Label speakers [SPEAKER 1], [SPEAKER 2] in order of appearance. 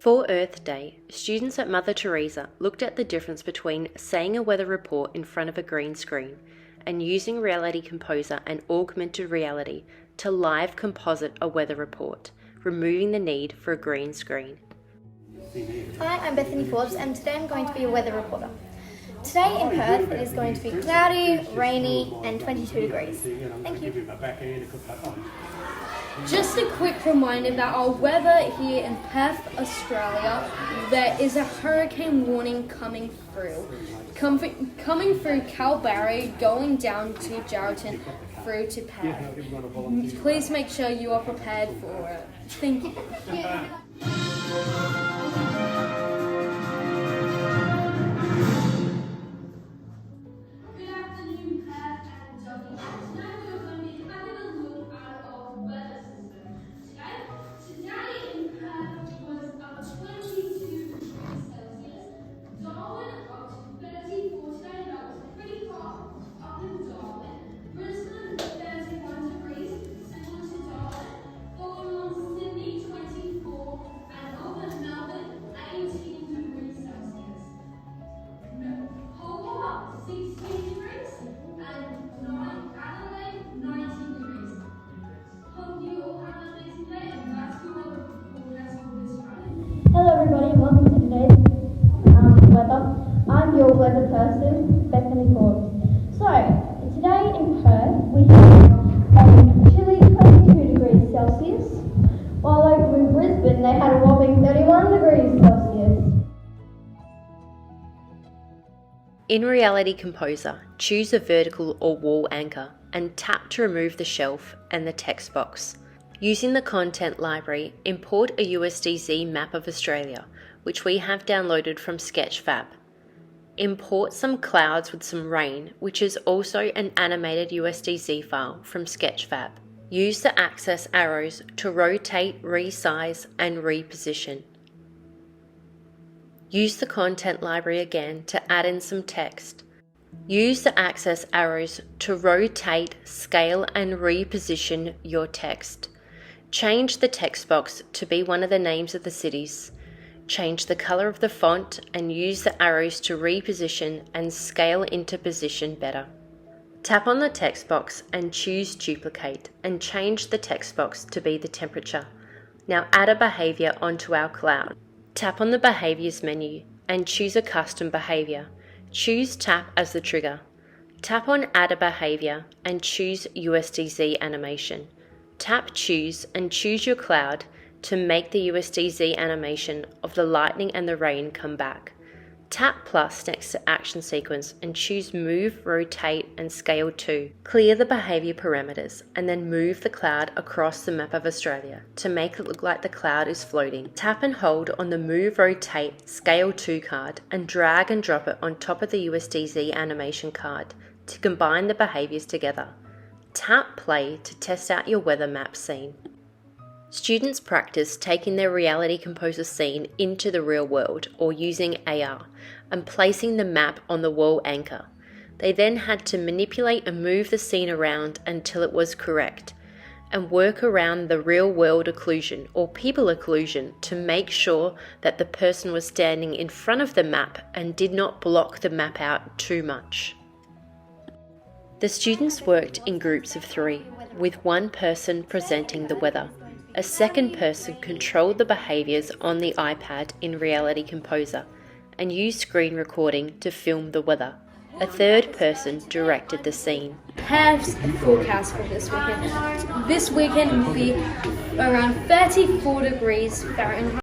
[SPEAKER 1] For Earth Day, students at Mother Teresa looked at the difference between saying a weather report in front of a green screen and using Reality Composer and augmented reality to live composite a weather report, removing the need for a green screen.
[SPEAKER 2] Hi, I'm Bethany Forbes and today I'm going to be a weather reporter. Today in Perth it is going to be cloudy, rainy and 22 degrees. Thank you.
[SPEAKER 3] Just a quick reminder that our weather here in Perth, Australia, there is a hurricane warning coming through. Coming through Kalbarri, going down to Geraldton, through to Perth. Please make sure you are prepared for it. Thank you.
[SPEAKER 4] Hello everybody, welcome to today's weather. I'm your weather person, Bethany Forbes. So, today in Perth we have a chilly 22 degrees Celsius, while over in Brisbane they had a whopping 31 degrees Celsius.
[SPEAKER 1] In Reality Composer, choose a vertical or wall anchor and tap to remove the shelf and the text box. Using the content library, import a USDZ map of Australia, which we have downloaded from Sketchfab. Import some clouds with some rain, which is also an animated USDZ file from Sketchfab. Use the axis arrows to rotate, resize, and reposition. Use the content library again to add in some text. Use the axis arrows to rotate, scale, and reposition your text. Change the text box to be one of the names of the cities. Change the color of the font and use the arrows to reposition and scale into position better. Tap on the text box and choose Duplicate and change the text box to be the temperature. Now add a behavior onto our cloud. Tap on the Behaviors menu and choose a custom behavior. Choose Tap as the trigger. Tap on Add a behavior and choose USDZ animation. Tap Choose and choose your cloud to make the USDZ animation of the lightning and the rain come back. Tap plus next to Action Sequence and choose Move, Rotate and Scale to. Clear the behavior parameters and then move the cloud across the map of Australia to make it look like the cloud is floating. Tap and hold on the Move, Rotate, Scale to card and drag and drop it on top of the USDZ animation card to combine the behaviors together. Tap play to test out your weather map scene. Students practice taking their Reality Composer scene into the real world or using AR and placing the map on the wall anchor. They then had to manipulate and move the scene around until it was correct and work around the real world occlusion or people occlusion to make sure that the person was standing in front of the map and did not block the map out too much. The students worked in groups of 3, with one person presenting the weather. A second person controlled the behaviors on the iPad in Reality Composer and used screen recording to film the weather. A third person directed the scene.
[SPEAKER 3] Perth's forecast for this weekend. This weekend will be around 34 degrees Fahrenheit.